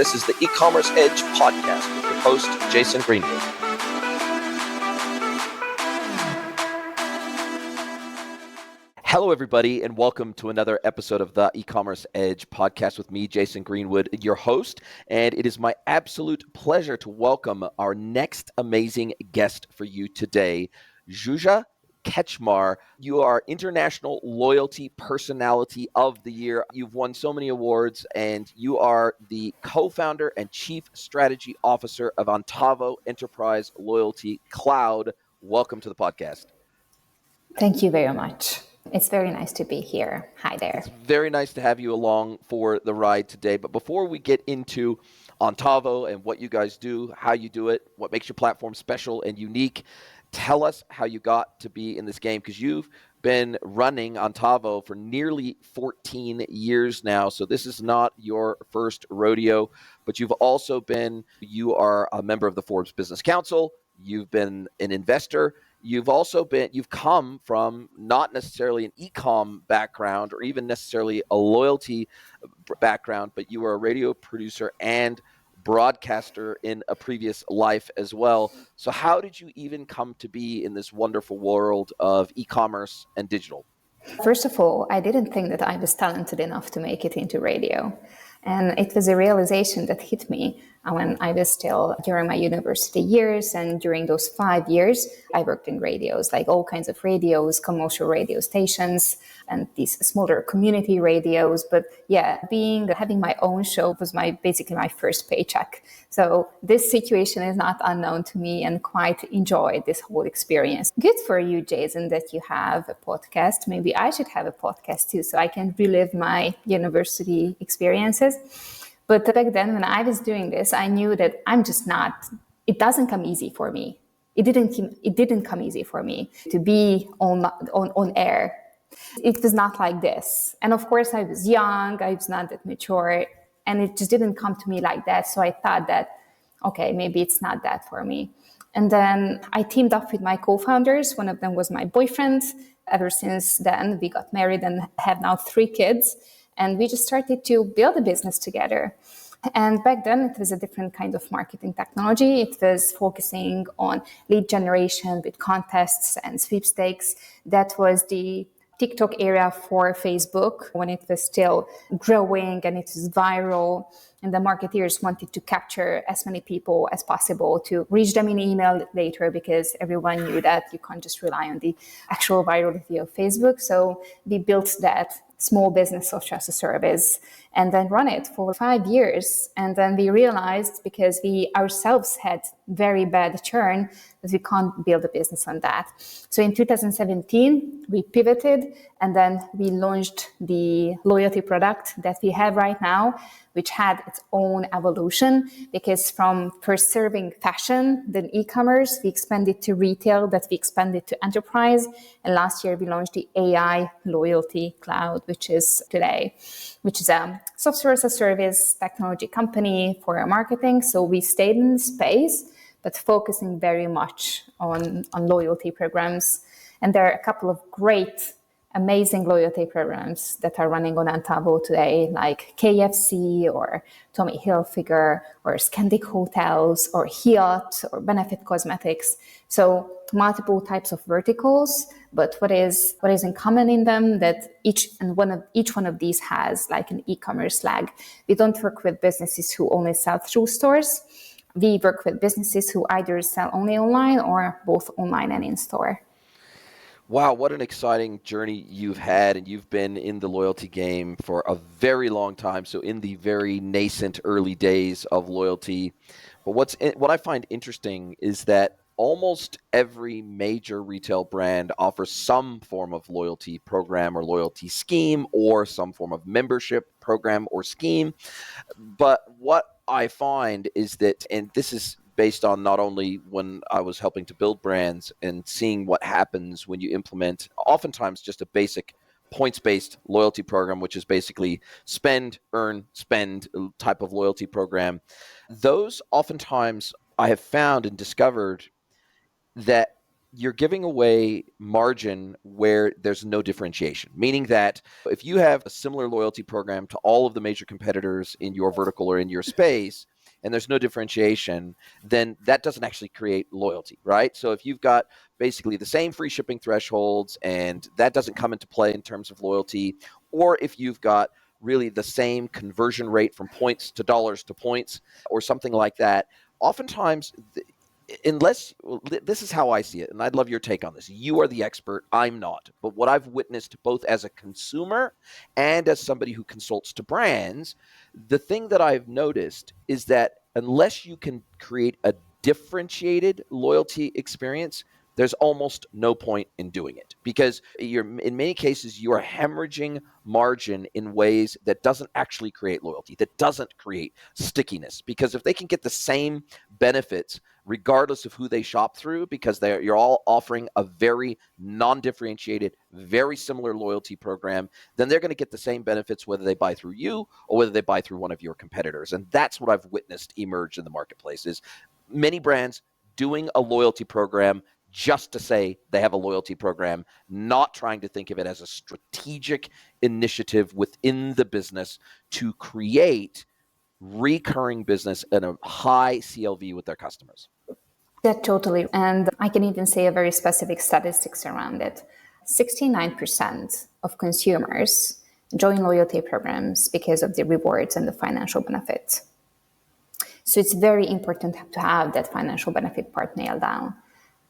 This is the E-commerce Edge podcast with your host, Jason Greenwood. Hello, everybody, and welcome to another episode of the E-commerce Edge podcast with me, Jason Greenwood, your host. And it is my absolute pleasure to welcome our next amazing guest for you today, ZSUZSA KECSMAR. You are International Loyalty Personality of the Year. You've won so many awards, and you are the co-founder and chief strategy officer of Antavo Enterprise Loyalty Cloud. Welcome to the podcast. Thank you very much. It's very nice to be here. Hi there. It's very nice to have you along for the ride today. But before we get into Antavo and what you guys do, how you do it, what makes your platform special and unique, tell us how you got to be in this game, because you've been running Antavo for nearly 14 years now. So this is not your first rodeo, but you are a member of the Forbes Business Council. You've been an investor. You've come from not necessarily an e-com background or even necessarily a loyalty background, but you were a radio producer and broadcaster in a previous life as well. So how did you even come to be in this wonderful world of e-commerce and digital? First of all, I didn't think that I was talented enough to make it into radio. And it was a realization that hit me when I was still during my university years. And during those 5 years, I worked in radios, like all kinds of radios, commercial radio stations, and these smaller community radios. But yeah, having my own show was basically my first paycheck. So this situation is not unknown to me, and quite enjoyed this whole experience. Good for you, Jason, that you have a podcast. Maybe I should have a podcast too, so I can relive my university experiences. But back then, when I was doing this, I knew that it doesn't come easy for me. It didn't come easy for me to be on air. It was not like this. And of course, I was young, I was not that mature, and it just didn't come to me like that. So I thought that, okay, maybe it's not that for me. And then I teamed up with my co-founders. One of them was my boyfriend. Ever since then, we got married and have now 3 kids. And we just started to build a business together. And back then, it was a different kind of marketing technology. It was focusing on lead generation with contests and sweepstakes. That was the TikTok era for Facebook, when it was still growing and it was viral. And the marketeers wanted to capture as many people as possible to reach them in email later, because everyone knew that you can't just rely on the actual virality of Facebook. So we built that small business software as a service and then run it for 5 years. And then we realized, because we ourselves had very bad churn, that we can't build a business on that. So in 2017, we pivoted, and then we launched the loyalty product that we have right now, which had its own evolution, because from first serving fashion, then e-commerce, we expanded to retail, that we expanded to enterprise. And last year we launched the AI Loyalty Cloud, which is a software as a service technology company for our marketing. So we stayed in the space, but focusing very much on loyalty programs. And there are a couple of great, amazing loyalty programs that are running on Antavo today, like KFC or Tommy Hilfiger or Scandic Hotels or Hyatt or Benefit Cosmetics. So multiple types of verticals, but what is in common in them, that each one of these has like an e-commerce lag. We don't work with businesses who only sell through stores. We work with businesses who either sell only online or both online and in store. Wow, what an exciting journey you've had, and you've been in the loyalty game for a very long time, so in the very nascent early days of loyalty. But what I find interesting is that almost every major retail brand offers some form of loyalty program or loyalty scheme, or some form of membership program or scheme. But what I find is that, and this is based on not only when I was helping to build brands and seeing what happens when you implement oftentimes just a basic points-based loyalty program, which is basically spend, earn, spend type of loyalty program. Those oftentimes I have found and discovered that you're giving away margin where there's no differentiation, meaning that if you have a similar loyalty program to all of the major competitors in your vertical or in your space, and there's no differentiation, then that doesn't actually create loyalty, right? So if you've got basically the same free shipping thresholds and that doesn't come into play in terms of loyalty, or if you've got really the same conversion rate from points to dollars to points or something like that, oftentimes unless this is how I see it, and I'd love your take on this. You are the expert, I'm not. But what I've witnessed both as a consumer and as somebody who consults to brands, the thing that I've noticed is that unless you can create a differentiated loyalty experience, there's almost no point in doing it because in many cases you are hemorrhaging margin in ways that doesn't actually create loyalty, that doesn't create stickiness. Because if they can get the same benefits regardless of who they shop through, because you're all offering a very non-differentiated, very similar loyalty program, then they're going to get the same benefits whether they buy through you or whether they buy through one of your competitors. And that's what I've witnessed emerge in the marketplace is many brands doing a loyalty program just to say they have a loyalty program, not trying to think of it as a strategic initiative within the business to create recurring business and a high CLV with their customers. Yeah, totally. And I can even say a very specific statistics around it. 69% of consumers join loyalty programs because of the rewards and the financial benefits. So it's very important to have that financial benefit part nailed down.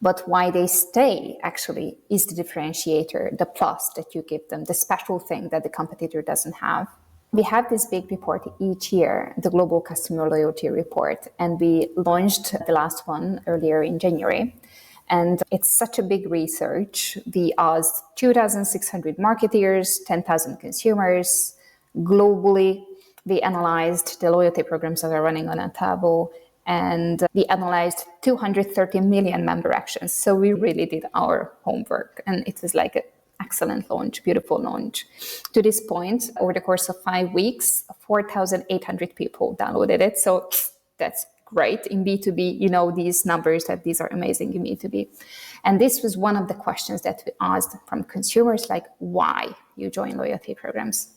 But why they stay actually is the differentiator, the plus that you give them, the special thing that the competitor doesn't have. We have this big report each year, the Global Customer Loyalty Report, and we launched the last one earlier in January. And it's such a big research. We asked 2,600 marketers, 10,000 consumers globally. We analyzed the loyalty programs that are running on Antavo, and we analyzed 230 million member actions. So we really did our homework, and it was like an excellent launch, beautiful launch. To this point, over the course of 5 weeks, 4,800 people downloaded it. So that's great. In B2B, you know these numbers, that these are amazing in B2B. And this was one of the questions that we asked from consumers, like why you join loyalty programs.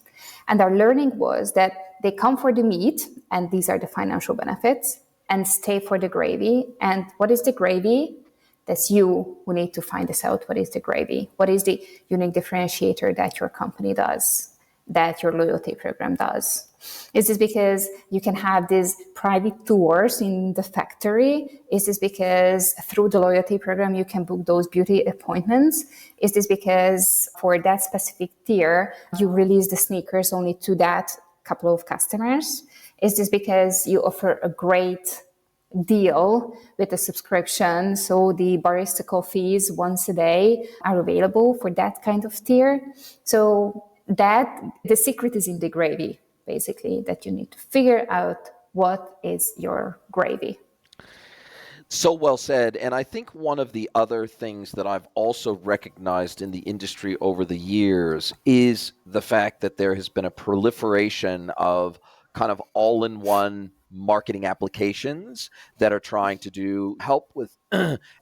And our learning was that they come for the meat, and these are the financial benefits, and stay for the gravy. And what is the gravy? That's you who need to find this out. What is the gravy? What is the unique differentiator that your company does, that your loyalty program does? Is this because you can have these private tours in the factory? Is this because through the loyalty program you can book those beauty appointments? Is this because for that specific tier you release the sneakers only to that couple of customers? Is this because you offer a great deal with a subscription, so the barista coffees once a day are available for that kind of tier? So that the secret is in the gravy, basically, that you need to figure out what is your gravy. So well said. And I think one of the other things that I've also recognized in the industry over the years is the fact that there has been a proliferation of kind of all-in-one marketing applications that are trying to do help with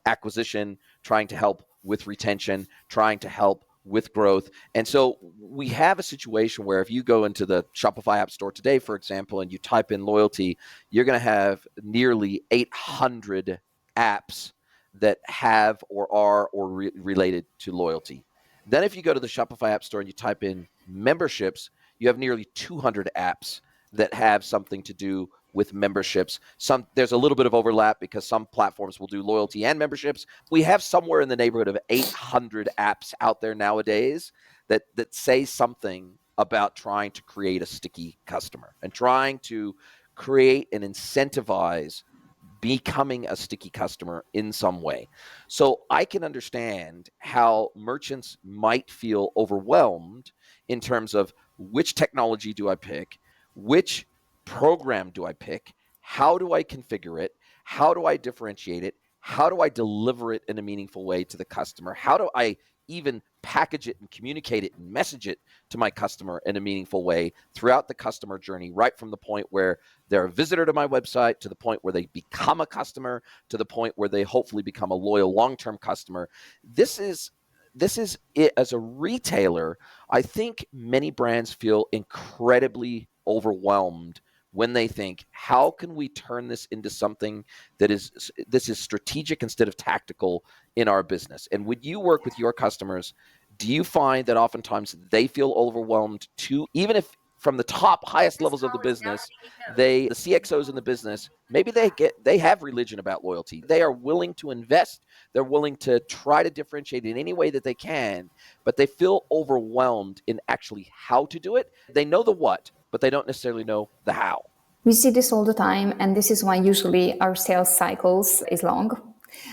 acquisition, trying to help with retention, trying to help with growth. And so we have a situation where if you go into the Shopify App Store today, for example, and you type in loyalty, you're going to have nearly 800 apps that have or are or related to loyalty. Then if you go to the Shopify App Store and you type in memberships, you have nearly 200 apps that have something to do with memberships. There's a little bit of overlap because some platforms will do loyalty and memberships. We have somewhere in the neighborhood of 800 apps out there nowadays that say something about trying to create a sticky customer and trying to create and incentivize becoming a sticky customer in some way. So I can understand how merchants might feel overwhelmed in terms of which technology do I pick, which program do I pick, how do I configure it, how do I differentiate it, how do I deliver it in a meaningful way to the customer, how do I even package it and communicate it and message it to my customer in a meaningful way throughout the customer journey, right from the point where they're a visitor to my website to the point where they become a customer to the point where they hopefully become a loyal long-term customer. This is it. As a retailer, I think many brands feel incredibly overwhelmed when they think, how can we turn this into something that is strategic instead of tactical in our business? And when you work with your customers, do you find that oftentimes they feel overwhelmed too, even if from the top highest levels of the business, the CXOs in the business, maybe they have religion about loyalty. They are willing to invest. They're willing to try to differentiate in any way that they can, but they feel overwhelmed in actually how to do it. They know the what, but they don't necessarily know the how. We see this all the time, and this is why usually our sales cycles is long.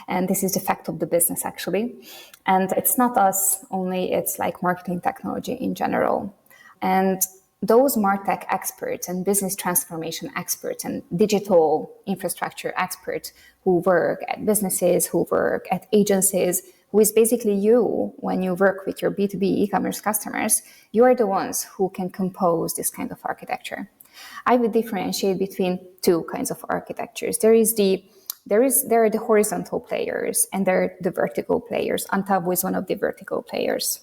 And this is the fact of the business, actually. And it's not us only, it's like marketing technology in general. And those MarTech experts and business transformation experts and digital infrastructure experts who work at businesses, who work at agencies, who is basically you when you work with your B2B e-commerce customers, you are the ones who can compose this kind of architecture. I would differentiate between two kinds of architectures. There are the horizontal players and there are the vertical players. Antavo is one of the vertical players.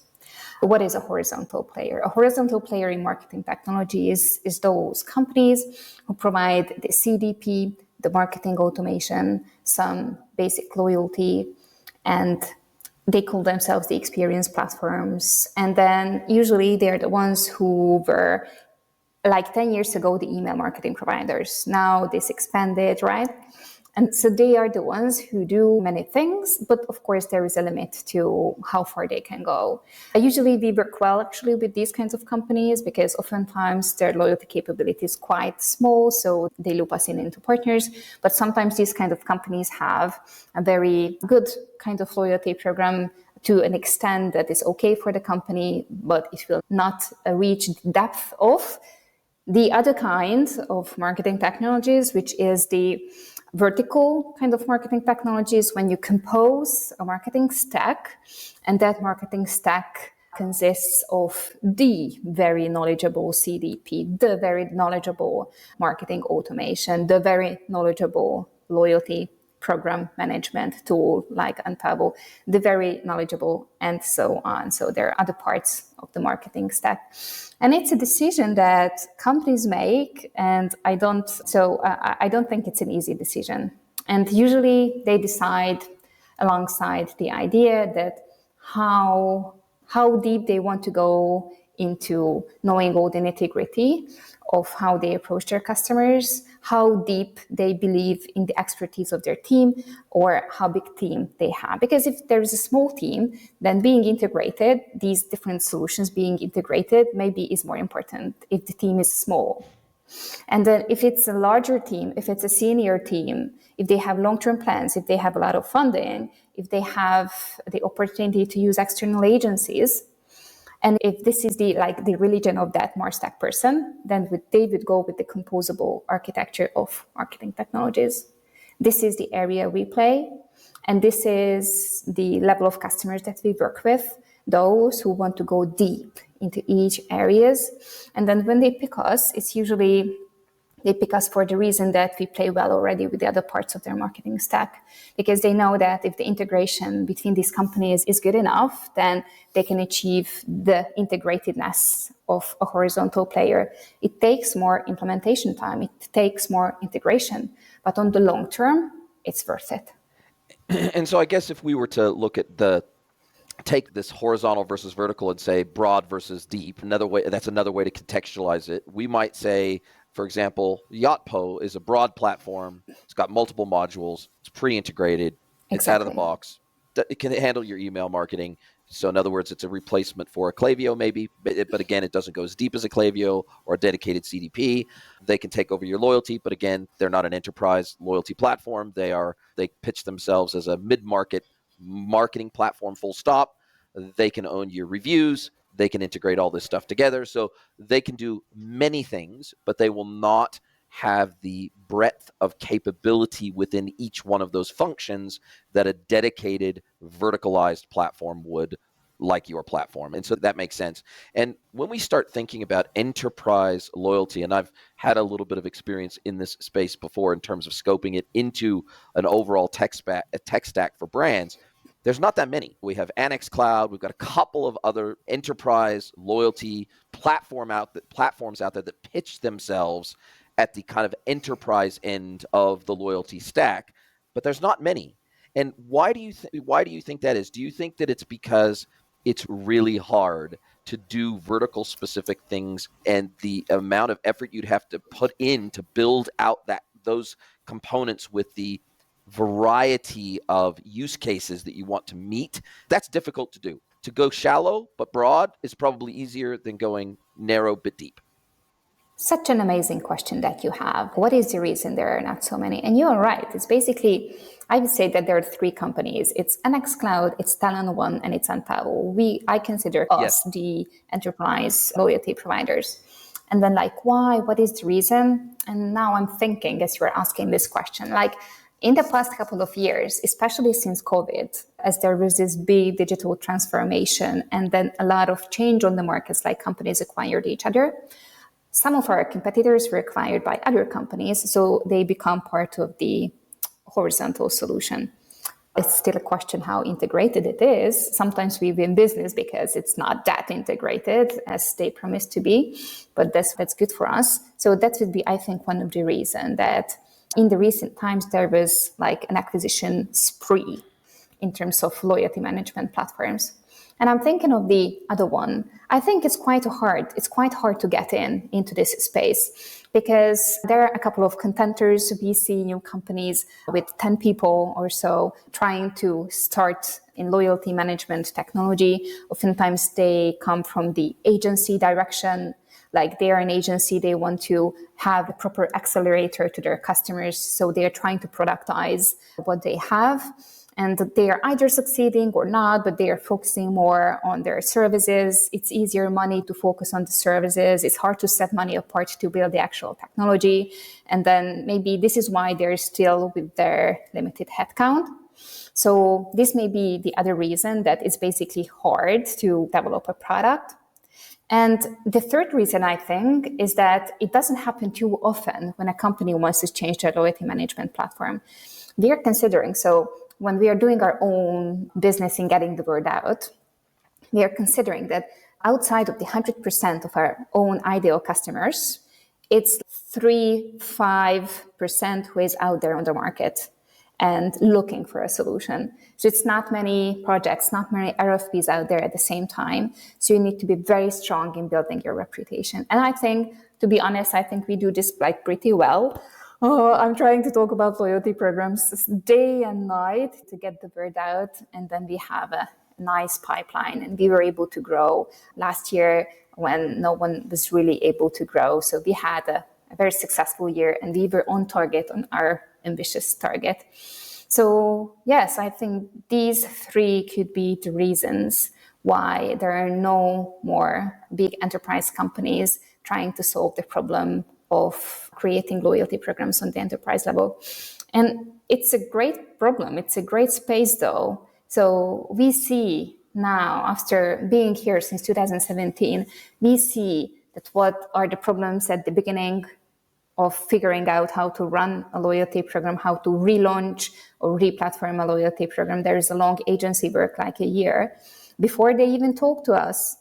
What is a horizontal player? A horizontal player in marketing technology is those companies who provide the CDP, the marketing automation, some basic loyalty, and they call themselves the experience platforms. And then usually they're the ones who were, like 10 years ago, the email marketing providers. Now this expanded, right? And so they are the ones who do many things, but of course there is a limit to how far they can go. Usually we work well actually with these kinds of companies because oftentimes their loyalty capability is quite small, so they loop us into partners. But sometimes these kind of companies have a very good kind of loyalty program to an extent that is okay for the company, but it will not reach the depth of the other kind of marketing technologies, which is the vertical kind of marketing technologies, when you compose a marketing stack, and that marketing stack consists of the very knowledgeable CDP, the very knowledgeable marketing automation, the very knowledgeable loyalty program management tool like Antavo, the very knowledgeable, and so on. So there are other parts of the marketing stack. And it's a decision that companies make, and I don't think it's an easy decision. And usually they decide alongside the idea that how deep they want to go into knowing all the nitty-gritty of how they approach their customers, how deep they believe in the expertise of their team, or how big team they have. Because if there is a small team, then being integrated, these different solutions being integrated maybe is more important if the team is small. And then if it's a larger team, if it's a senior team, if they have long-term plans, if they have a lot of funding, if they have the opportunity to use external agencies, and if this is the religion of that MarStack person, then they would go with the composable architecture of marketing technologies. This is the area we play, and this is the level of customers that we work with, those who want to go deep into each areas. And then when they pick us, it's usually they pick us for the reason that we play well already with the other parts of their marketing stack, because they know that if the integration between these companies is good enough, then they can achieve the integratedness of a horizontal player. It takes more implementation time, it takes more integration, but on the long term, it's worth it. And so I guess if we were to take this horizontal versus vertical and say broad versus deep, that's another way to contextualize it. We might say, for example, Yotpo is a broad platform. It's got multiple modules. It's pre-integrated. It's out of the box. It can handle your email marketing. So in other words, it's a replacement for a Klaviyo maybe, but again, it doesn't go as deep as a Klaviyo or a dedicated CDP. They can take over your loyalty, but again, they're not an enterprise loyalty platform. They pitch themselves as a mid-market marketing platform, full stop. They can own your reviews. They can integrate all this stuff together. So they can do many things, but they will not have the breadth of capability within each one of those functions that a dedicated verticalized platform would like your platform. And so that makes sense. And when we start thinking about enterprise loyalty, and I've had a little bit of experience in this space before in terms of scoping it into an overall tech stack for brands, there's not that many. We have Annex Cloud. We've got a couple of other enterprise loyalty platforms out there that pitch themselves at the kind of enterprise end of the loyalty stack, but there's not many. And why do you think that is? Do you think that it's because it's really hard to do vertical specific things, and the amount of effort you'd have to put in to build out those components with the variety of use cases that you want to meet? That's difficult to do. To go shallow but broad is probably easier than going narrow but deep. Such an amazing question that you have. What is the reason there are not so many? And you are right. It's basically, I would say that there are three companies. It's NX Cloud, it's Talon1, and it's Antavo. I consider us the enterprise loyalty providers. And then why? What is the reason? And now I'm thinking, as you're asking this question, in the past couple of years, especially since COVID, as there was this big digital transformation and then a lot of change on the markets, companies acquired each other. Some of our competitors were acquired by other companies, so they become part of the horizontal solution. It's still a question how integrated it is. Sometimes we win business because it's not that integrated as they promise to be, but that's good for us. So that would be, I think, one of the reasons that in the recent times there was an acquisition spree in terms of loyalty management platforms. And I'm thinking of the other one. I think it's quite hard to get into this space because there are a couple of contenders. We see new companies with 10 people or so trying to start in loyalty management technology. Oftentimes they come from the agency direction. They are an agency, they want to have a proper accelerator to their customers. So they are trying to productize what they have. And they are either succeeding or not, but they are focusing more on their services. It's easier money to focus on the services. It's hard to set money apart to build the actual technology. And then maybe this is why they're still with their limited headcount. So this may be the other reason that it's basically hard to develop a product. And the third reason, I think, is that it doesn't happen too often when a company wants to change their loyalty management platform. We are considering, so when we are doing our own business in getting the word out, we are considering that outside of the 100% of our own ideal customers, it's 3-5% who is out there on the market and looking for a solution. So it's not many projects, not many RFPs out there at the same time. So you need to be very strong in building your reputation. And I think, to be honest, I think we do this pretty well. I'm trying to talk about loyalty programs day and night to get the word out. And then we have a nice pipeline, and we were able to grow last year when no one was really able to grow. So we had a very successful year, and we were on target on our ambitious target. So yes, I think these three could be the reasons why there are no more big enterprise companies trying to solve the problem of creating loyalty programs on the enterprise level. And it's a great problem. It's a great space though. So we see now, after being here since 2017, we see that what are the problems at the beginning of figuring out how to run a loyalty program, how to relaunch or re-platform a loyalty program. There is a long agency work, a year, before they even talk to us.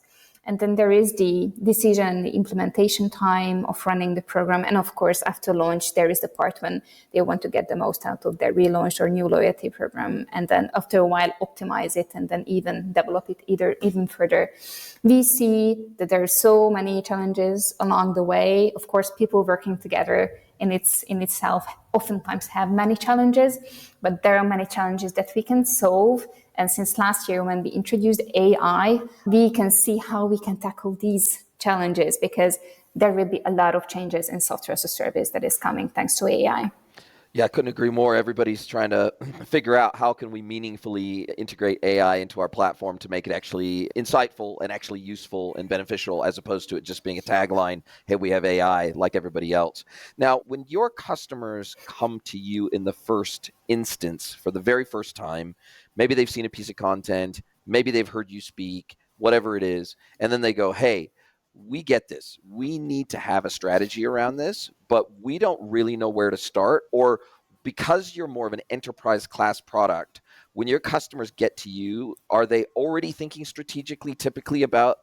And then there is the decision, the implementation time of running the program. And of course, after launch, there is the part when they want to get the most out of their relaunch or new loyalty program. And then after a while, optimize it and then even develop it even further. We see that there are so many challenges along the way. Of course, people working together in itself oftentimes have many challenges, but there are many challenges that we can solve. And since last year, when we introduced AI, we can see how we can tackle these challenges, because there will be a lot of changes in software as a service that is coming thanks to AI. Yeah, I couldn't agree more. Everybody's trying to figure out how can we meaningfully integrate AI into our platform to make it actually insightful and actually useful and beneficial, as opposed to it just being a tagline, hey, we have AI like everybody else. Now, when your customers come to you in the first instance for the very first time, maybe they've seen a piece of content, maybe they've heard you speak, whatever it is, and then they go, hey, we get this. We need to have a strategy around this, but we don't really know where to start. Or because you're more of an enterprise class product, when your customers get to you, are they already thinking strategically typically about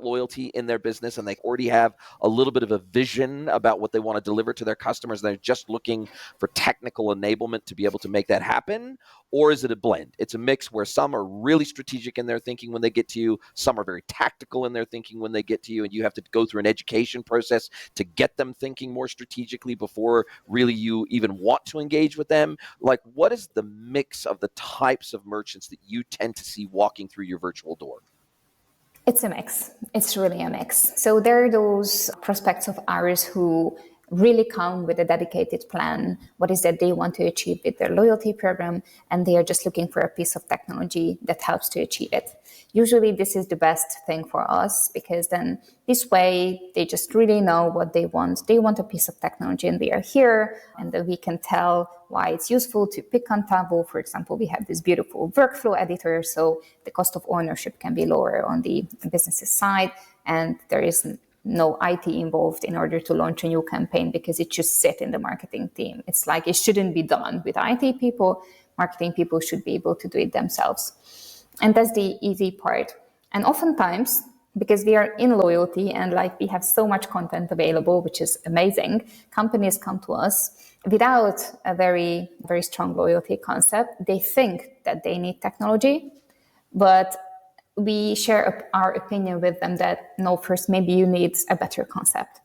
loyalty in their business, and they already have a little bit of a vision about what they want to deliver to their customers, and they're just looking for technical enablement to be able to make that happen? Or is it a blend? It's a mix where some are really strategic in their thinking when they get to you, some are very tactical in their thinking when they get to you, and you have to go through an education process to get them thinking more strategically before really you even want to engage with them. Like, what is the mix of the types of merchants that you tend to see walking through your virtual door? It's a mix. It's really a mix. So there are those prospects of ours who really come with a dedicated plan. What is that they want to achieve with their loyalty program? And they are just looking for a piece of technology that helps to achieve it. Usually this is the best thing for us, because then this way they just really know what they want. They want a piece of technology and they are here, and then we can tell why it's useful to pick Antavo. For example, we have this beautiful workflow editor, so the cost of ownership can be lower on the business's side, and there is no IT involved in order to launch a new campaign, because it should sit in the marketing team. It's like it shouldn't be done with IT people. Marketing people should be able to do it themselves. And that's the easy part. And oftentimes, because we are in loyalty and like we have so much content available, which is amazing, companies come to us without a very, very strong loyalty concept. They think that they need technology, but we share our opinion with them that no, first, maybe you need a better concept.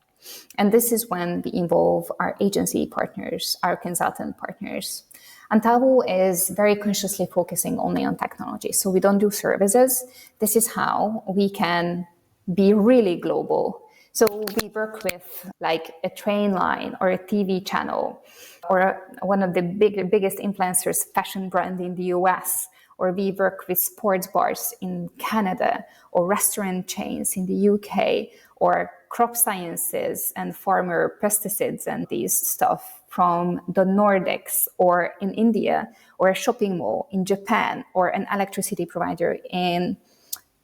And this is when we involve our agency partners, our consultant partners. Antavo is very consciously focusing only on technology. So we don't do services. This is how we can be really global. So we work with like a train line or a TV channel or one of the biggest influencers fashion brand in the US, or we work with sports bars in Canada or restaurant chains in the UK, or crop sciences and farmer pesticides and these stuff from the Nordics, or in India, or a shopping mall in Japan, or an electricity provider in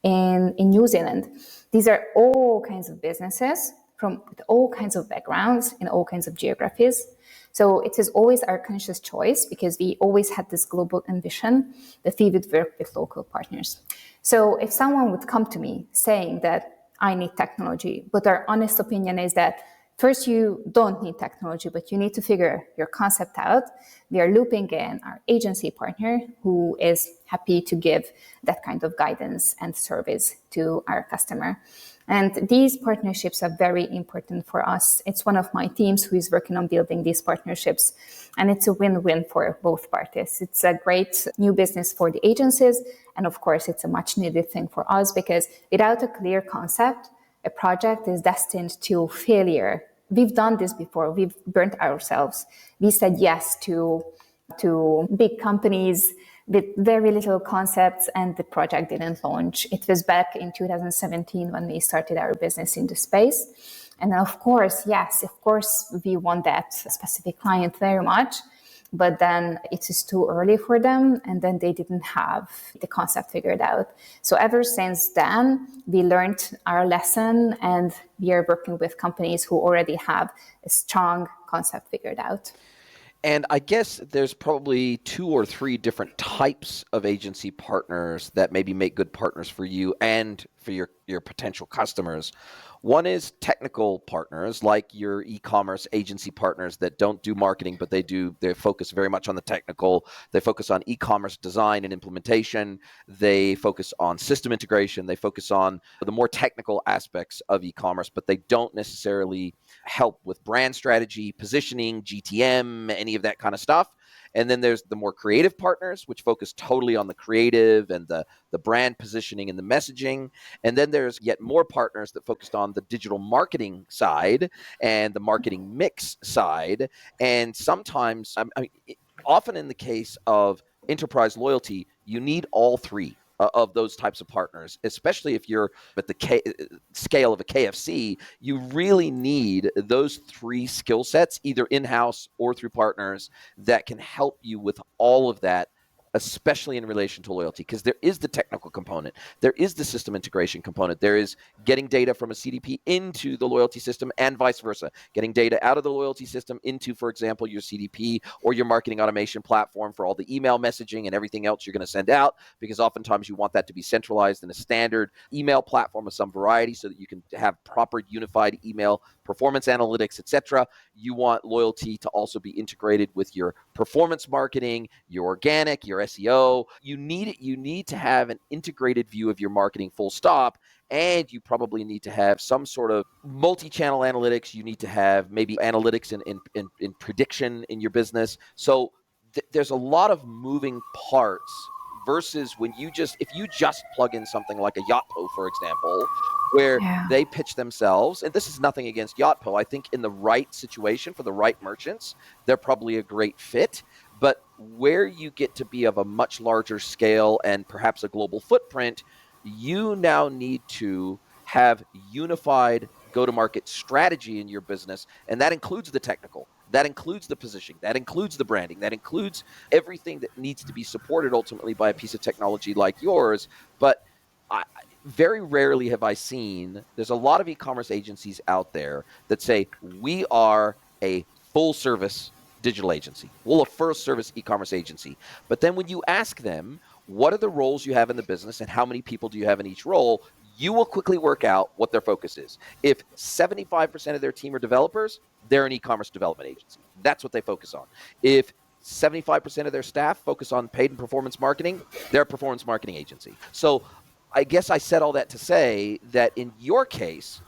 New Zealand. These are all kinds of businesses from all kinds of backgrounds in all kinds of geographies. So it is always our conscious choice, because we always had this global ambition that we would work with local partners. So if someone would come to me saying that I need technology, but our honest opinion is that first, you don't need technology, but you need to figure your concept out, we are looping in our agency partner who is happy to give that kind of guidance and service to our customer. And these partnerships are very important for us. It's one of my teams who is working on building these partnerships, and it's a win-win for both parties. It's a great new business for the agencies, and of course, it's a much needed thing for us, because without a clear concept, a project is destined to failure. We've done this before. We've burnt ourselves. We said yes to big companies with very little concepts, and the project didn't launch. It was back in 2017 when we started our business in the space. And of course, yes, of course, we want that specific client very much, but then it is too early for them, and then they didn't have the concept figured out. So ever since then, we learned our lesson, and we are working with companies who already have a strong concept figured out. And I guess there's probably 2 or 3 different types of agency partners that maybe make good partners for you and for your potential customers. One is technical partners, like your e-commerce agency partners that don't do marketing, but they focus very much on the technical. They focus on e-commerce design and implementation. They focus on system integration. They focus on the more technical aspects of e-commerce, but they don't necessarily help with brand strategy, positioning, GTM, any of that kind of stuff. And then there's the more creative partners, which focus totally on the creative and the brand positioning and the messaging. And then there's yet more partners that focused on the digital marketing side and the marketing mix side. And sometimes, often in the case of enterprise loyalty, you need all 3 of those types of partners, especially if you're at the scale of a KFC. You really need those 3 skill sets, either in-house or through partners, that can help you with all of that especially in relation to loyalty, because there is the technical component, there is the system integration component, there is getting data from a CDP into the loyalty system and vice versa, getting data out of the loyalty system into, for example, your CDP or your marketing automation platform for all the email messaging and everything else you're going to send out, because oftentimes you want that to be centralized in a standard email platform of some variety so that you can have proper unified email performance analytics, etc. You want loyalty to also be integrated with your performance marketing, your organic, your SEO. You need to have an integrated view of your marketing, full stop. And you probably need to have some sort of multi-channel analytics. You need to have maybe analytics in prediction in your business. So there's a lot of moving parts versus if you just plug in something like a Yotpo, for example, where Yeah. they pitch themselves, and this is nothing against Yotpo. I think in the right situation for the right merchants, they're probably a great fit. But where you get to be of a much larger scale and perhaps a global footprint, you now need to have unified go-to-market strategy in your business, and that includes the technical, that includes the positioning, that includes the branding, that includes everything that needs to be supported ultimately by a piece of technology like yours. But very rarely have I seen, there's a lot of e-commerce agencies out there that say, we are a full service digital agency. We're a first service e-commerce agency. But then when you ask them, what are the roles you have in the business and how many people do you have in each role, you will quickly work out what their focus is. If 75% of their team are developers, they're an e-commerce development agency. That's what they focus on. If 75% of their staff focus on paid and performance marketing, they're a performance marketing agency. So I guess I said all that to say that in your case,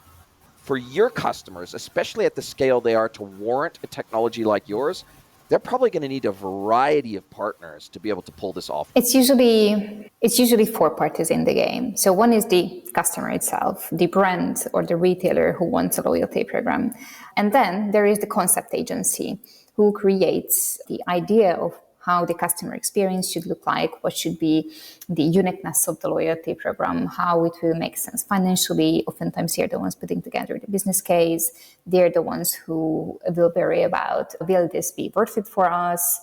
for your customers, especially at the scale they are to warrant a technology like yours, they're probably going to need a variety of partners to be able to pull this off. It's usually four parties in the game. So one is the customer itself, the brand or the retailer who wants a loyalty program. And then there is the concept agency who creates the idea of how the customer experience should look like, what should be the uniqueness of the loyalty program, how it will make sense financially. Oftentimes they're the ones putting together the business case. They're the ones who will worry about, will this be worth it for us,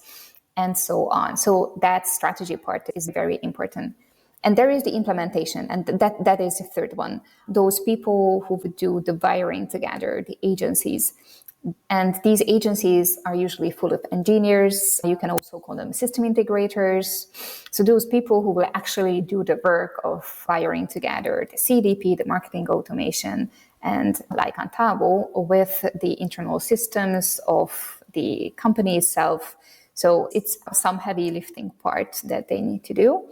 and so on. So that strategy part is very important. And there is the implementation, and that is the third one. Those people who would do the wiring together, the agencies. And these agencies are usually full of engineers. You can also call them system integrators. So those people who will actually do the work of wiring together the CDP, the marketing automation, and like Antavo, with the internal systems of the company itself. So it's some heavy lifting part that they need to do.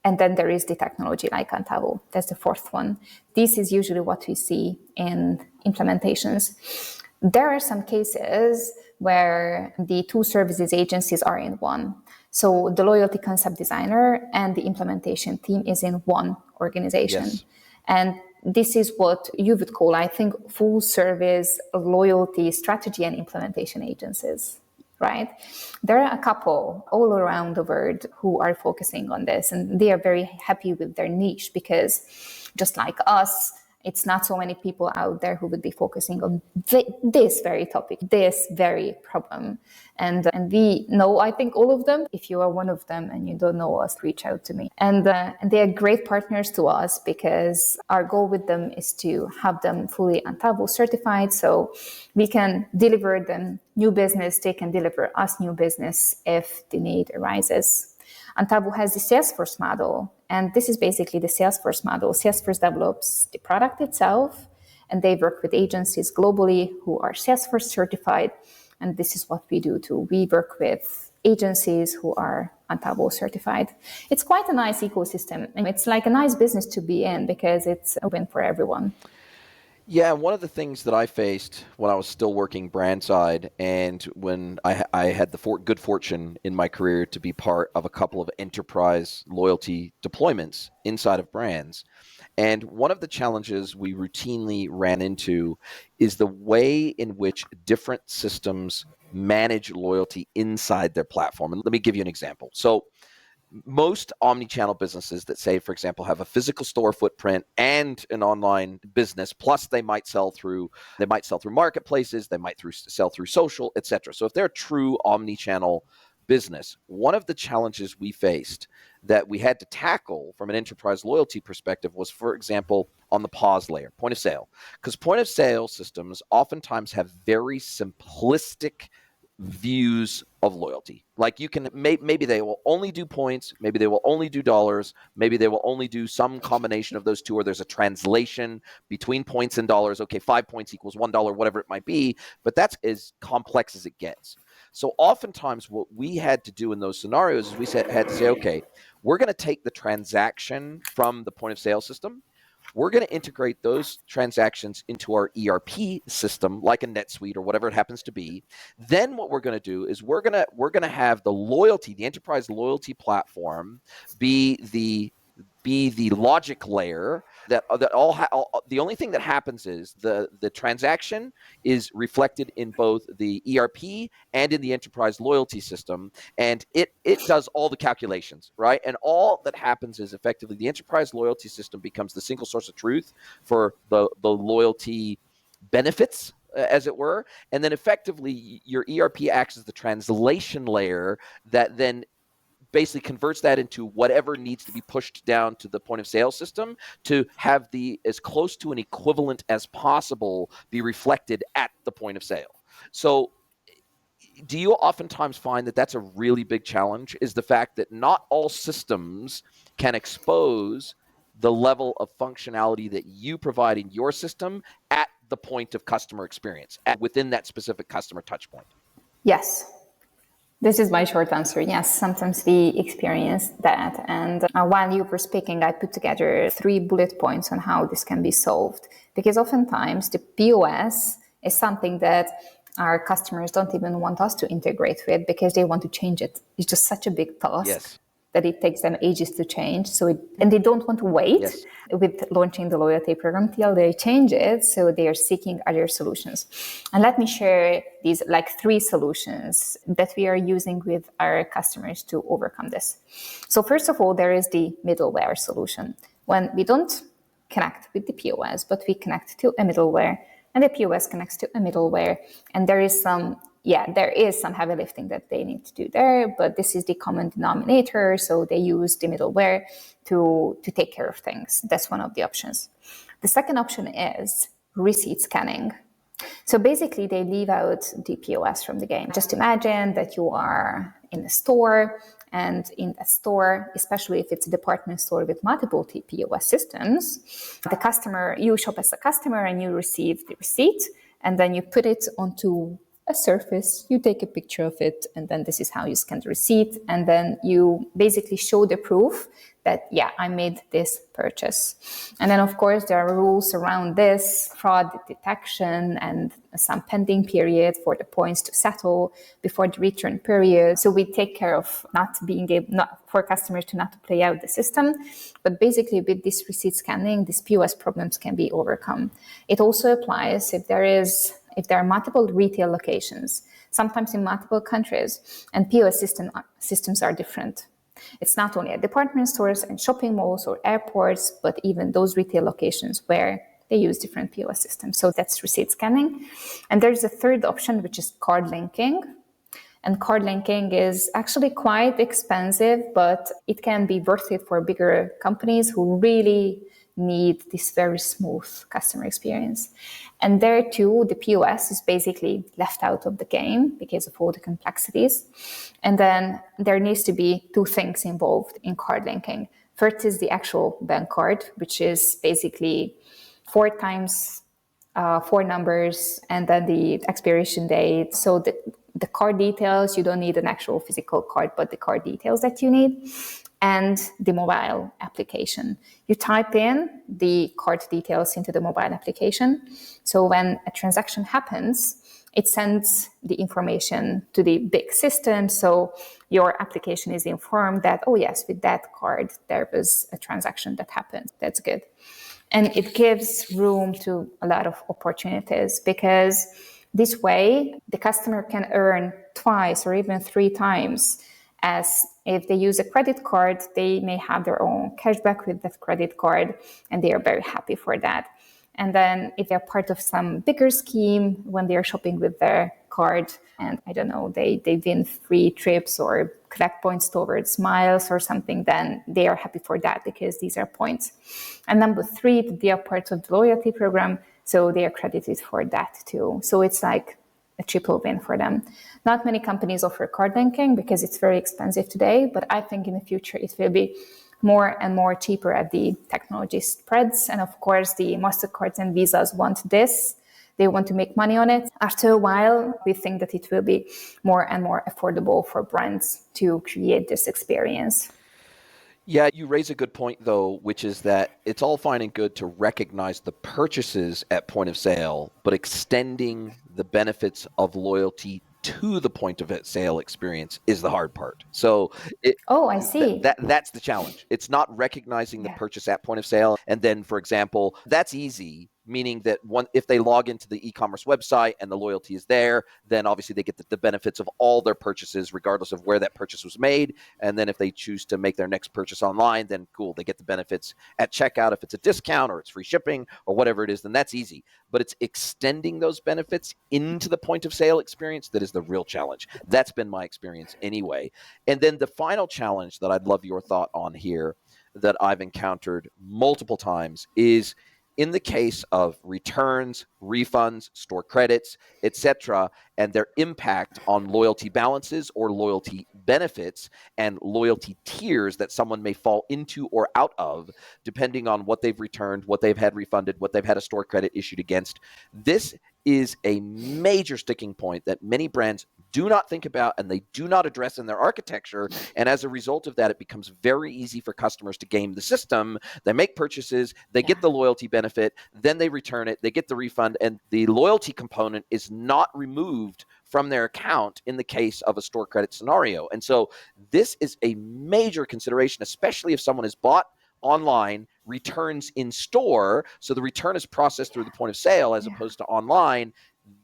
And then there is the technology like Antavo. That's the fourth one. This is usually what we see in implementations. There are some cases where the two services agencies are in one. So the loyalty concept designer and the implementation team is in one organization. Yes. And this is what you would call, I think, full service loyalty strategy and implementation agencies, right? There are a couple all around the world who are focusing on this, and they are very happy with their niche because just like us, it's not so many people out there who would be focusing on this very topic, this very problem. And we know, I think, all of them. If you are one of them and you don't know us, reach out to me. And they are great partners to us because our goal with them is to have them fully Antavo certified so we can deliver them new business. They can deliver us new business if the need arises. Antavo has the Salesforce model, and this is basically the Salesforce model. Salesforce develops the product itself, and they work with agencies globally who are Salesforce certified, and this is what we do too. We work with agencies who are Antavo certified. It's quite a nice ecosystem, and it's like a nice business to be in because it's open for everyone. Yeah, one of the things that I faced when I was still working brand side, and when I had the good fortune in my career to be part of a couple of enterprise loyalty deployments inside of brands. And one of the challenges we routinely ran into is the way in which different systems manage loyalty inside their platform. And let me give you an example. So most omni-channel businesses that say, for example, have a physical store footprint and an online business, plus they might sell through marketplaces, they might sell through social, etc. So if they're a true omni-channel business, one of the challenges we faced that we had to tackle from an enterprise loyalty perspective was, for example, on the POS layer, point of sale. Because point of sale systems oftentimes have very simplistic views of loyalty. Like you can maybe they will only do points, maybe they will only do dollars, maybe they will only do some combination of those two, or there's a translation between points and dollars. Okay, 5 points equals $1, whatever it might be, but that's as complex as it gets. So oftentimes what we had to do in those scenarios is had to say, okay, we're going to take the transaction from the point of sale system. We're going to integrate those transactions into our ERP system, like a NetSuite or whatever it happens to be. Then what we're going to do is we're going to have the loyalty, the enterprise loyalty platform, be the logic layer that the only thing that happens is the transaction is reflected in both the ERP and in the enterprise loyalty system, and it does all the calculations, right? And all that happens is effectively the enterprise loyalty system becomes the single source of truth for the loyalty benefits, as it were, and then effectively your ERP acts as the translation layer that then basically converts that into whatever needs to be pushed down to the point of sale system to have the as close to an equivalent as possible be reflected at the point of sale. So do you oftentimes find that that's a really big challenge, is the fact that not all systems can expose the level of functionality that you provide in your system at the point of customer experience, within that specific customer touch point? Yes. This is my short answer. Yes, sometimes we experience that. And while you were speaking, I put together 3 bullet points on how this can be solved. Because oftentimes the POS is something that our customers don't even want us to integrate with because they want to change it. It's just such a big task. Yes. That it takes them ages to change. And they don't want to wait Yes. with launching the loyalty program till they change it. So they are seeking other solutions. And let me share these 3 solutions that we are using with our customers to overcome this. So first of all, there is the middleware solution. When we don't connect with the POS, but we connect to a middleware, and the POS connects to a middleware, and there is some heavy lifting that they need to do there, but this is the common denominator, so they use the middleware to take care of things. That's one of the options. The second option is receipt scanning. So basically, they leave out the POS from the game. Just imagine that you are in a store, and in a store, especially if it's a department store with multiple POS systems, you shop as a customer and you receive the receipt, and then you put it onto a surface, you take a picture of it, and then this is how you scan the receipt, and then you basically show the proof that, yeah, I made this purchase. And then, of course, there are rules around this, fraud detection, and some pending period for the points to settle before the return period. So we take care of not for customers to not play out the system. But basically, with this receipt scanning, these POS problems can be overcome. It also applies if there are multiple retail locations, sometimes in multiple countries, and POS systems are different. It's not only at department stores and shopping malls or airports, but even those retail locations where they use different POS systems. So that's receipt scanning. And there's a third option, which is card linking. And card linking is actually quite expensive, but it can be worth it for bigger companies who really need this very smooth customer experience. And there too, the POS is basically left out of the game because of all the complexities. And then there needs to be 2 things involved in card linking. First is the actual bank card, which is basically 4 times 4 numbers and then the expiration date. So the card details, you don't need an actual physical card, but the card details that you need. And the mobile application. You type in the card details into the mobile application. So when a transaction happens, it sends the information to the big system. So your application is informed that, oh yes, with that card, there was a transaction that happened. That's good. And it gives room to a lot of opportunities because this way the customer can earn twice or even 3 times. As if they use a credit card, they may have their own cashback with that credit card, and they are very happy for that. And then if they're part of some bigger scheme, when they are shopping with their card, and I don't know, they win free trips or collect points towards miles or something, then they are happy for that because these are points. And number 3, they are part of the loyalty program, so they are credited for that too. So it's like a triple win for them. Not many companies offer card linking because it's very expensive today, but I think in the future it will be more and more cheaper as the technology spreads. And of course, the MasterCards and Visas want this. They want to make money on it. After a while, we think that it will be more and more affordable for brands to create this experience. Yeah, you raise a good point, though, which is that it's all fine and good to recognize the purchases at point of sale, but extending the benefits of loyalty to the point of sale experience is the hard part. So I see. That's the challenge. It's not recognizing the purchase at point of sale. And then, for example, that's easy, meaning that if they log into the e-commerce website and the loyalty is there, then obviously they get the benefits of all their purchases, regardless of where that purchase was made. And then if they choose to make their next purchase online, then cool, they get the benefits at checkout if it's a discount or it's free shipping or whatever it is, then that's easy. But it's extending those benefits into the point of sale experience that is the real challenge. That's been my experience anyway. And then the final challenge that I'd love your thought on here that I've encountered multiple times is in the case of returns, refunds, store credits, etc., and their impact on loyalty balances or loyalty benefits and loyalty tiers that someone may fall into or out of, depending on what they've returned, what they've had refunded, what they've had a store credit issued against. This is a major sticking point that many brands do not think about and they do not address in their architecture. And as a result of that, it becomes very easy for customers to game the system. They make purchases, they get the loyalty benefit, then they return it, they get the refund, and the loyalty component is not removed from their account in the case of a store credit scenario. And so this is a major consideration, especially if someone has bought online, returns in store, so the return is processed through the point of sale as opposed to online.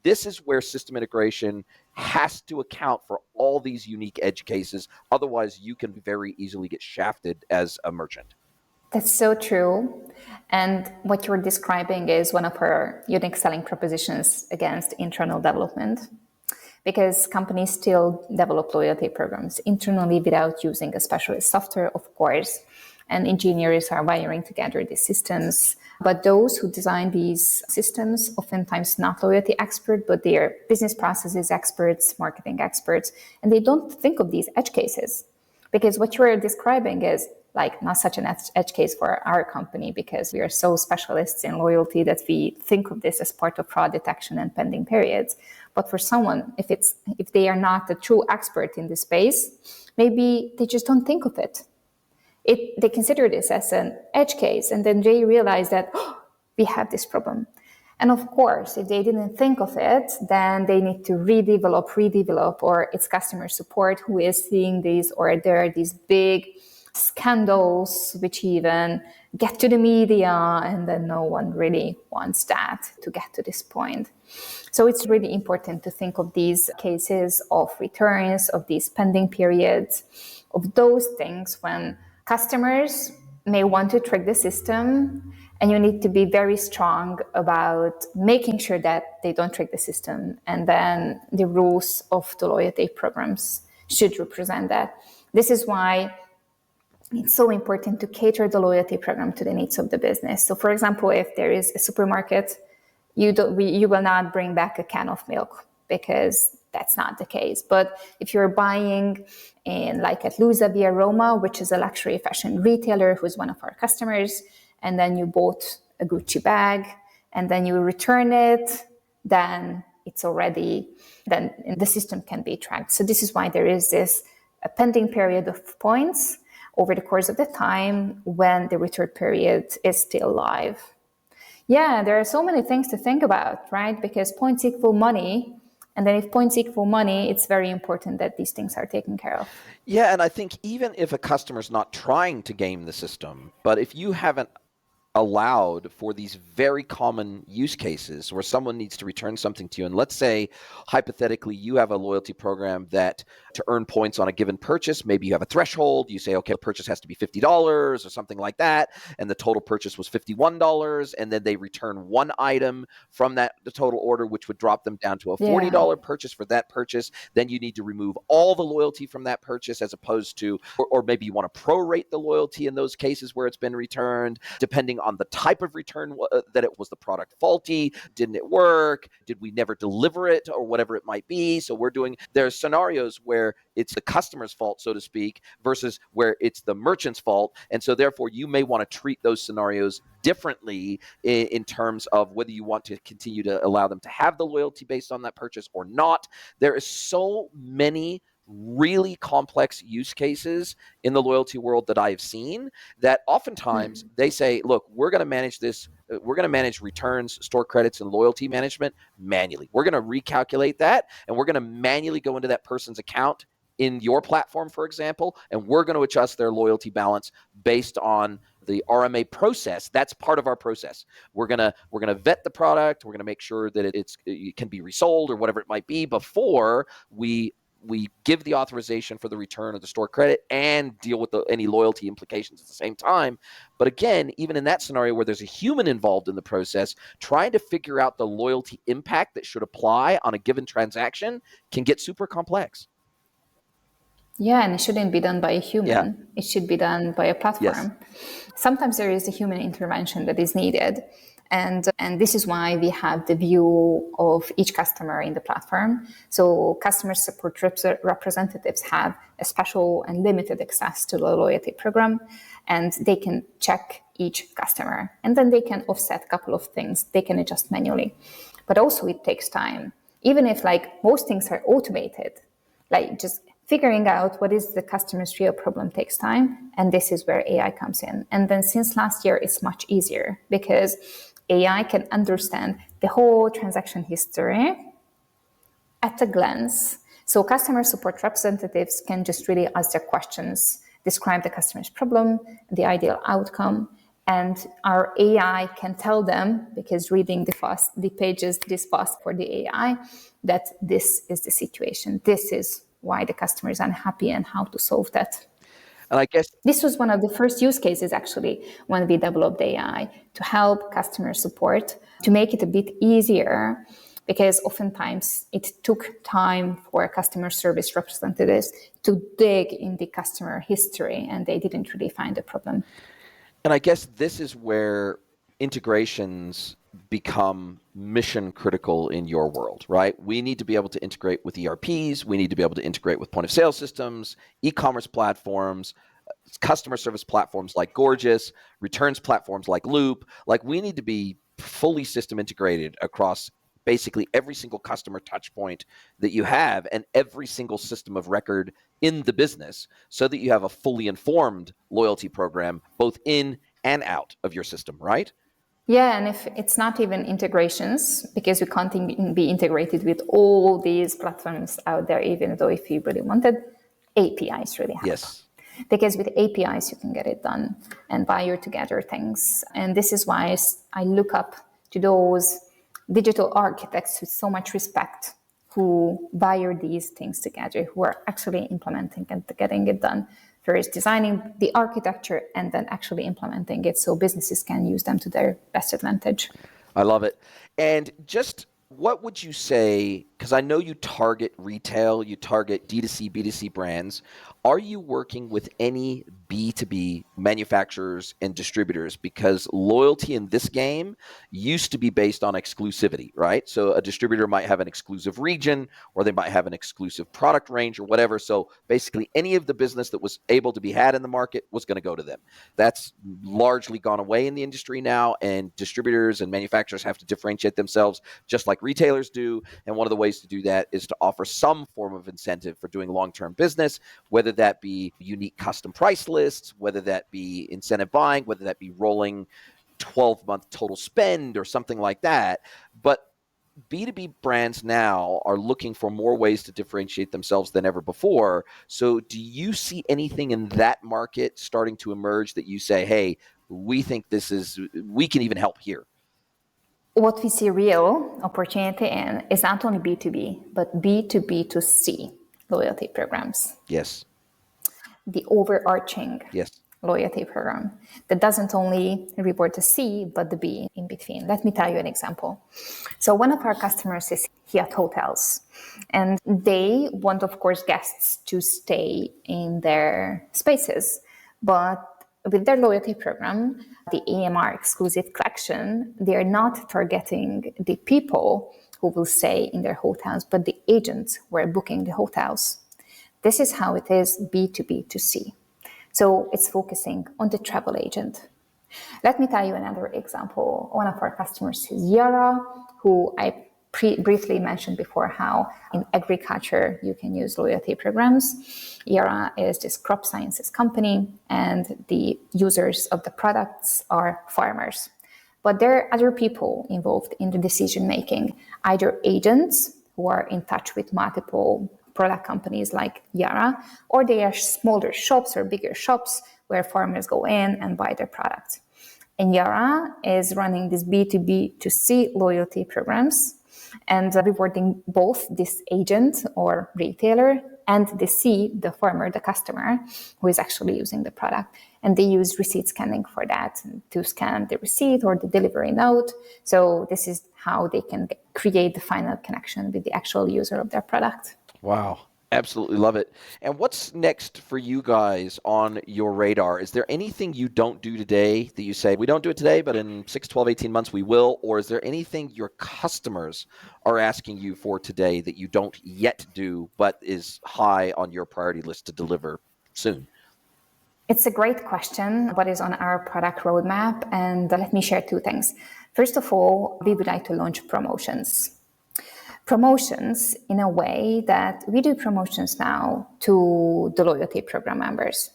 This is where system integration has to account for all these unique edge cases. Otherwise, you can very easily get shafted as a merchant. That's so true. And what you're describing is one of our unique selling propositions against internal development, because companies still develop loyalty programs internally without using a specialist software, of course. And engineers are wiring together these systems. But those who design these systems, oftentimes not loyalty experts, but they are business processes experts, marketing experts, and they don't think of these edge cases. Because what you're describing is like not such an edge case for our company, because we are so specialists in loyalty that we think of this as part of fraud detection and pending periods. But for someone, if they are not a true expert in this space, maybe they just don't think of it. They consider this as an edge case, and then they realize that we have this problem. And of course, if they didn't think of it, then they need to redevelop, or it's customer support who is seeing these, or there are these big scandals which even get to the media, and then no one really wants that to get to this point. So it's really important to think of these cases of returns, of these pending periods, of those things when customers may want to trick the system, and you need to be very strong about making sure that they don't trick the system. And then the rules of the loyalty programs should represent that. This is why it's so important to cater the loyalty program to the needs of the business. So, for example, if there is a supermarket, you will not bring back a can of milk because that's not the case. But if you're buying at Lusa via Roma, which is a luxury fashion retailer who's one of our customers, and then you bought a Gucci bag and then you return it, then then the system can be tracked. So this is why there is this a pending period of points over the course of the time when the return period is still live. Yeah, there are so many things to think about, right? Because points equal money. And then if points equal money, it's very important that these things are taken care of. Yeah, and I think even if a customer's not trying to game the system, but if you haven't allowed for these very common use cases where someone needs to return something to you. And let's say, hypothetically, you have a loyalty program that to earn points on a given purchase, maybe you have a threshold. You say, okay, the purchase has to be $50 or something like that. And the total purchase was $51. And then they return one item from the total order, which would drop them down to a $40 purchase for that purchase. Then you need to remove all the loyalty from that purchase, as opposed to, or maybe you want to prorate the loyalty in those cases where it's been returned, depending on the type of return, that it was the product faulty, didn't it work, did we never deliver it, or whatever it might be. So there's scenarios where it's the customer's fault, so to speak, versus where it's the merchant's fault. And so therefore you may want to treat those scenarios differently in terms of whether you want to continue to allow them to have the loyalty based on that purchase or not. There is so many really complex use cases in the loyalty world that I've seen that oftentimes they say, look, we're going to manage this. We're going to manage returns, store credits, and loyalty management manually. We're going to recalculate that, and we're going to manually go into that person's account in your platform, for example, and we're going to adjust their loyalty balance based on the RMA process. That's part of our process. We're gonna vet the product. We're gonna make sure that it can be resold or whatever it might be before we give the authorization for the return of the store credit and deal with any loyalty implications at the same time. But again, even in that scenario where there's a human involved in the process, trying to figure out the loyalty impact that should apply on a given transaction can get super complex. Yeah, and it shouldn't be done by a human. Yeah. It should be done by a platform. Yes. Sometimes there is a human intervention that is needed. And this is why we have the view of each customer in the platform. So customer support representatives have a special and limited access to the loyalty program, and they can check each customer. And then they can offset a couple of things. They can adjust manually. But also it takes time. Even if most things are automated, just figuring out what is the customer's real problem takes time. And this is where AI comes in. And then since last year, it's much easier because AI can understand the whole transaction history at a glance. So customer support representatives can just really ask their questions, describe the customer's problem, the ideal outcome, and our AI can tell them, because reading the pages this fast for the AI, that this is the situation. This is why the customer is unhappy and how to solve that. And I guess this was one of the first use cases actually when we developed AI to help customer support, to make it a bit easier, because oftentimes it took time for customer service representatives to dig in the customer history and they didn't really find a problem. And I guess this is where integrations become mission critical in your world, right? We need to be able to integrate with ERPs. We need to be able to integrate with point of sale systems, e-commerce platforms, customer service platforms like Gorgeous, returns platforms like Loop. We need to be fully system integrated across basically every single customer touch point that you have and every single system of record in the business, so that you have a fully informed loyalty program both in and out of your system, right? Yeah, and if it's not even integrations, because we can't be integrated with all these platforms out there, even though if you really wanted, APIs really help. Yes. Because with APIs, you can get it done and wire together things. And this is why I look up to those digital architects with so much respect who wire these things together, who are actually implementing and getting it done. First, designing the architecture and then actually implementing it so businesses can use them to their best advantage. I love it. And just what would you say, because I know you target retail, you target D2C, B2C brands. Are you working with any B2B manufacturers and distributors? Because loyalty in this game used to be based on exclusivity, right? So a distributor might have an exclusive region, or they might have an exclusive product range or whatever. So basically any of the business that was able to be had in the market was going to go to them. That's largely gone away in the industry now, and distributors and manufacturers have to differentiate themselves just like retailers do. And one of the ways to do that is to offer some form of incentive for doing long-term business, whether that be unique custom price lists, whether that be incentive buying, whether that be rolling 12-month total spend or something like that. But B2B brands now are looking for more ways to differentiate themselves than ever before. So do you see anything in that market starting to emerge that you say, hey, we think we can even help here? What we see real opportunity in is not only B2B, but B2B2C loyalty programs. Yes. The overarching Yes. loyalty program that doesn't only reward the C, but the B in between. Let me tell you an example. So one of our customers is Hyatt Hotels, and they want, of course, guests to stay in their spaces. But with their loyalty program, the AMR exclusive collection, they are not targeting the people who will stay in their hotels, but the agents who are booking the hotels. This is how it is B2B2C. So it's focusing on the travel agent. Let me tell you another example. One of our customers is Yara, who I briefly mentioned before how in agriculture you can use loyalty programs. Yara is this crop sciences company, and the users of the products are farmers. But there are other people involved in the decision making, either agents who are in touch with multiple product companies like Yara, or they are smaller shops or bigger shops where farmers go in and buy their products. And Yara is running this B2B2C loyalty programs and rewarding both this agent or retailer and the C, the farmer, the customer, who is actually using the product. And they use receipt scanning for that to scan the receipt or the delivery note. So this is how they can create the final connection with the actual user of their product. Wow. Absolutely love it. And what's next for you guys on your radar? Is there anything you don't do today that you say, we don't do it today, but in 6, 12, 18 months we will? Or is there anything your customers are asking you for today that you don't yet do, but is high on your priority list to deliver soon? It's a great question. What is on our product roadmap? And let me share two things. First of all, we would like to launch promotions. Promotions in a way that we do promotions now to the loyalty program members.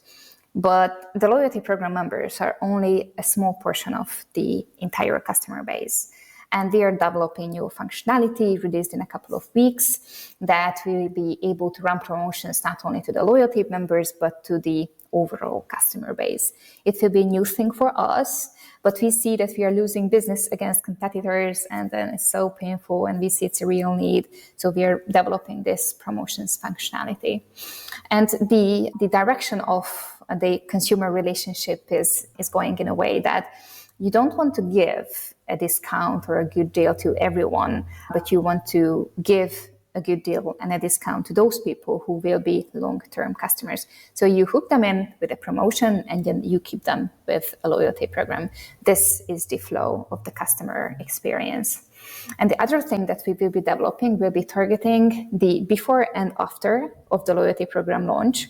But the loyalty program members are only a small portion of the entire customer base. And we are developing new functionality released in a couple of weeks that will be able to run promotions not only to the loyalty members, but to the overall customer base. It will be a new thing for us, but we see that we are losing business against competitors, and then it's so painful, and we see it's a real need. So we are developing this promotions functionality. And the direction of the consumer relationship is going in a way that you don't want to give a discount or a good deal to everyone, but you want to give a good deal and a discount to those people who will be long-term customers. So you hook them in with a promotion and then you keep them with a loyalty program. This is the flow of the customer experience. And the other thing that we will be developing will be targeting the before and after of the loyalty program launch,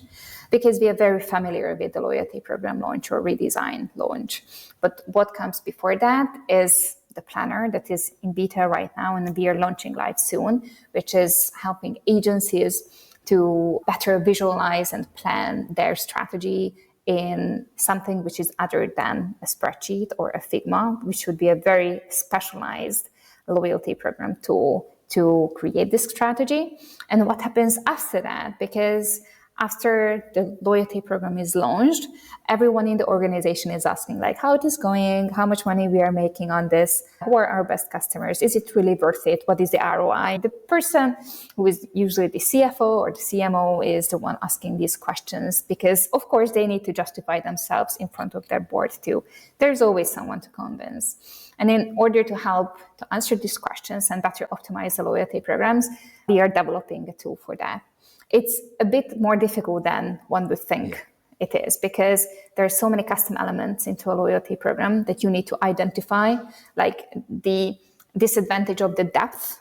because we are very familiar with the loyalty program launch or redesign launch. But what comes before that is the planner that is in beta right now, and we are launching live soon, which is helping agencies to better visualize and plan their strategy in something which is other than a spreadsheet or a Figma, which would be a very specialized loyalty program tool to create this strategy. And what happens after that, because after the loyalty program is launched, everyone in the organization is asking, like, how it is going, how much money we are making on this, who are our best customers, is it really worth it, what is the ROI? The person who is usually the CFO or the CMO is the one asking these questions, because of course they need to justify themselves in front of their board too. There's always someone to convince. And in order to help to answer these questions and better optimize the loyalty programs, we are developing a tool for that. It's a bit more difficult than one would think it is, because there are so many custom elements into a loyalty program that you need to identify. Like, the disadvantage of the depth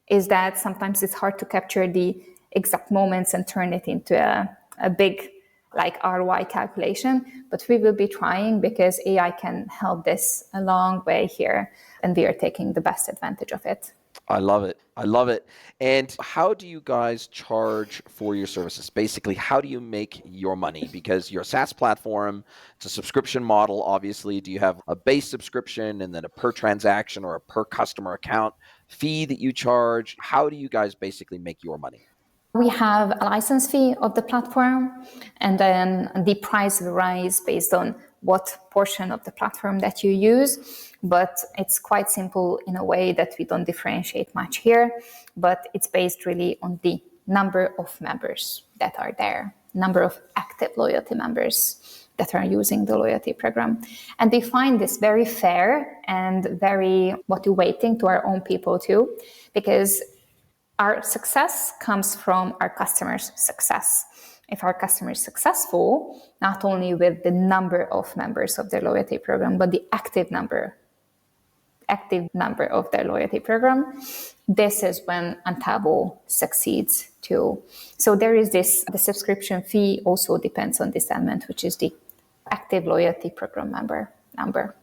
is that sometimes it's hard to capture the exact moments and turn it into a big like ROI calculation, but we will be trying, because AI can help this a long way here, and we are taking the best advantage of it. I love it. I love it. And how do you guys charge for your services? Basically, how do you make your money? Because you're a SaaS platform, it's a subscription model, obviously. Do you have a base subscription and then a per transaction or a per customer account fee that you charge? How do you guys basically make your money? We have a license fee of the platform, and then the price varies based on what portion of the platform that you use. But it's quite simple in a way that we don't differentiate much here, but it's based really on the number of members that are there, number of active loyalty members that are using the loyalty program. And we find this very fair and very motivating to our own people too, because our success comes from our customers' success. If our customer is successful, not only with the number of members of their loyalty program, but the active number of their loyalty program, this is when Antavo succeeds too. So there is this, the subscription fee also depends on this element, which is the active loyalty program member number.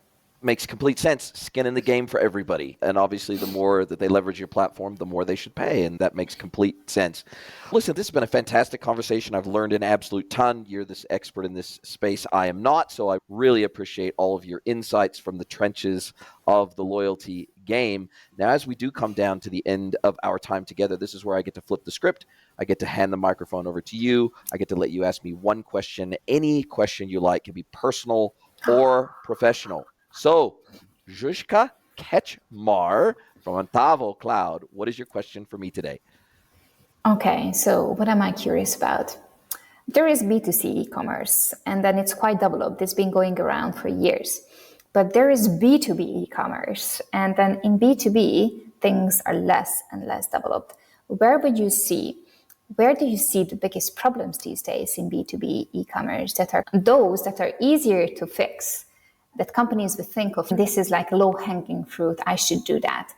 Makes complete sense. Skin in the game for everybody. And obviously, the more that they leverage your platform, the more they should pay. And that makes complete sense. Listen, this has been a fantastic conversation. I've learned an absolute ton. You're this expert in this space. I am not. So I really appreciate all of your insights from the trenches of the loyalty game. Now, as we do come down to the end of our time together, this is where I get to flip the script. I get to hand the microphone over to you. I get to let you ask me one question. Any question you like. Can be personal or professional. So, ZSUZSA KECSMAR from Antavo Cloud, what is your question for me today? Okay, so what am I curious about? There is B2C e-commerce, and then it's quite developed. It's been going around for years. But there is B2B e-commerce, and then in B2B, things are less and less developed. Where do you see the biggest problems these days in B2B e-commerce that are those that are easier to fix? That companies would think of, this is like low-hanging fruit, I should do that.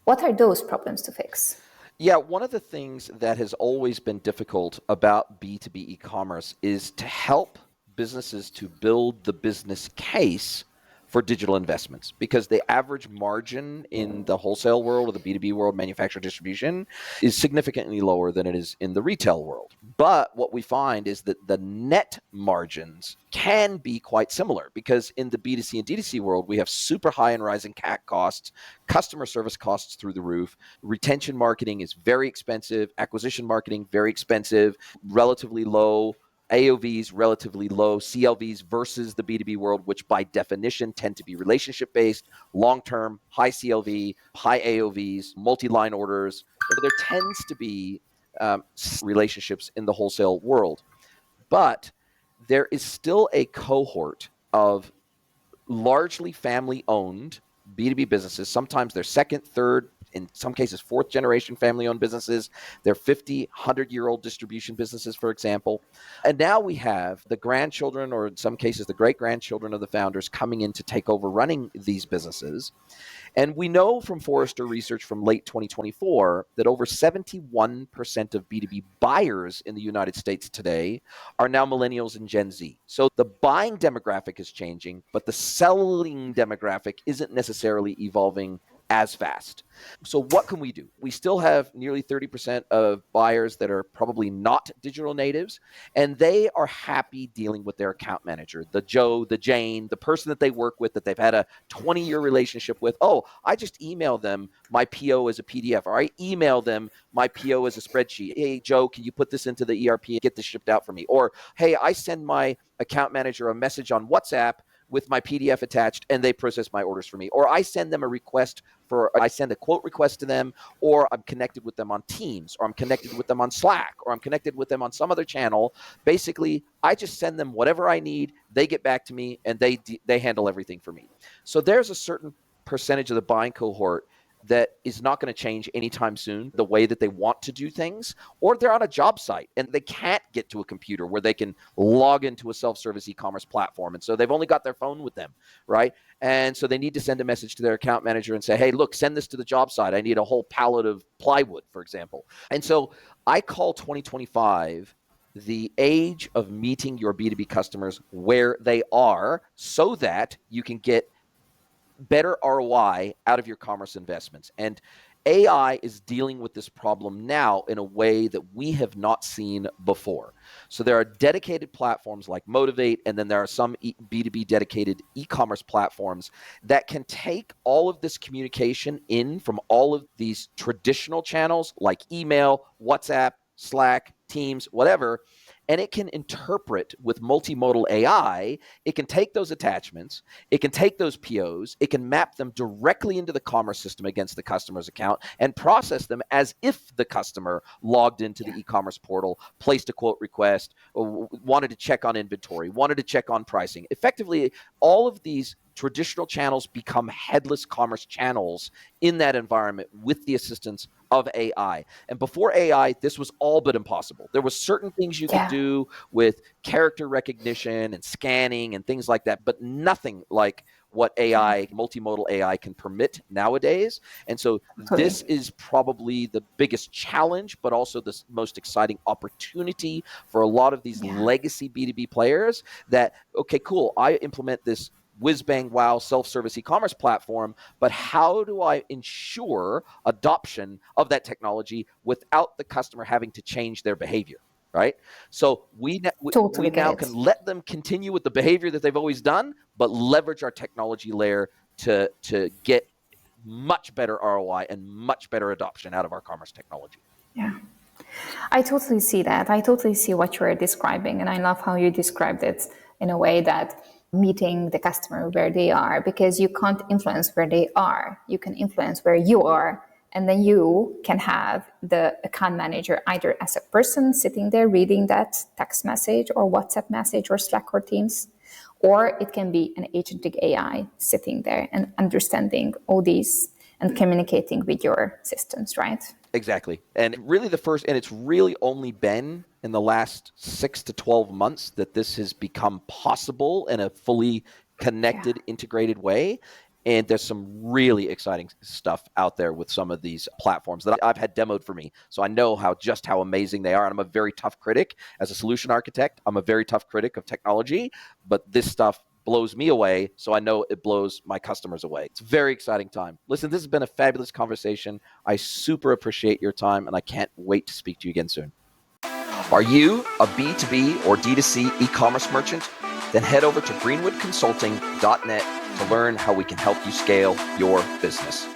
What are those problems to fix? Yeah, one of the things that has always been difficult about B2B e-commerce is to help businesses to build the business case for digital investments, because the average margin in the wholesale world or the B2B world, manufacturer distribution, is significantly lower than it is in the retail world. But what we find is that the net margins can be quite similar, because in the B2C and D2C world, we have super high and rising CAC costs, customer service costs through the roof. Retention marketing is very expensive. Acquisition marketing, very expensive, relatively low. AOVs relatively low, CLVs versus the B2B world, which by definition tend to be relationship-based, long-term, high CLV, high AOVs, multi-line orders. There tends to be relationships in the wholesale world. But there is still a cohort of largely family-owned B2B businesses. Sometimes they're second, third, in some cases, fourth generation family-owned businesses. They're 50, 100-year-old distribution businesses, for example. And now we have the grandchildren, or in some cases, the great-grandchildren of the founders coming in to take over running these businesses. And we know from Forrester research from late 2024 that over 71% of B2B buyers in the United States today are now millennials and Gen Z. So the buying demographic is changing, but the selling demographic isn't necessarily evolving as fast. So what can we do? We still have nearly 30% of buyers that are probably not digital natives, and they are happy dealing with their account manager, the Joe, the Jane, the person that they work with, that they've had a 20-year relationship with. Oh, I just email them my PO as a PDF, or I email them my PO as a spreadsheet. Hey, Joe, can you put this into the ERP and get this shipped out for me? Or, hey, I send my account manager a message on WhatsApp with my PDF attached, and they process my orders for me. Or I send them I send a quote request to them, or I'm connected with them on Teams, or I'm connected with them on Slack, or I'm connected with them on some other channel. Basically, I just send them whatever I need, they get back to me, and they handle everything for me. So there's a certain percentage of the buying cohort that is not going to change anytime soon, the way that they want to do things, or they're on a job site and they can't get to a computer where they can log into a self-service e-commerce platform. And so they've only got their phone with them, right? And so they need to send a message to their account manager and say, hey, look, send this to the job site. I need a whole pallet of plywood, for example. And so I call 2025 the age of meeting your B2B customers where they are, so that you can get better ROI out of your commerce investments. And AI is dealing with this problem now in a way that we have not seen before. So there are dedicated platforms like Motivate, and then there are some B2B dedicated e-commerce platforms that can take all of this communication in from all of these traditional channels like email, WhatsApp, Slack, Teams, whatever, and it can interpret with multimodal AI. It can take those attachments, it can take those POs, it can map them directly into the commerce system against the customer's account and process them as if the customer logged into the e-commerce portal, placed a quote request, or wanted to check on inventory, wanted to check on pricing. Effectively, all of these traditional channels become headless commerce channels in that environment with the assistance of AI. And before AI, this was all but impossible. There was certain things you could do with character recognition and scanning and things like that, but nothing like what AI, multimodal AI, can permit nowadays. And so this is probably the biggest challenge, but also the most exciting opportunity for a lot of these legacy B2B players that, okay, cool, I implement this whiz-bang wow self-service e-commerce platform, but how do I ensure adoption of that technology without the customer having to change their behavior, right? So we now can let them continue with the behavior that they've always done, but leverage our technology layer to get much better ROI and much better adoption out of our commerce technology. Yeah. I totally see that. I totally see what you're describing, and I love how you described it in a way that meeting the customer where they are, because you can't influence where they are. You can influence where you are, and then you can have the account manager either as a person sitting there reading that text message or WhatsApp message or Slack or Teams, or it can be an agentic AI sitting there and understanding all these and communicating with your systems, right? Exactly. And really it's really only been in the last 6 to 12 months that this has become possible in a fully connected, integrated way. And there's some really exciting stuff out there with some of these platforms that I've had demoed for me. So I know just how amazing they are. And I'm a very tough critic as a solution architect. I'm a very tough critic of technology, but this stuff blows me away, so I know it blows my customers away. It's a very exciting time. Listen, this has been a fabulous conversation. I super appreciate your time, and I can't wait to speak to you again soon. Are you a B2B or D2C e-commerce merchant? Then head over to greenwoodconsulting.net to learn how we can help you scale your business.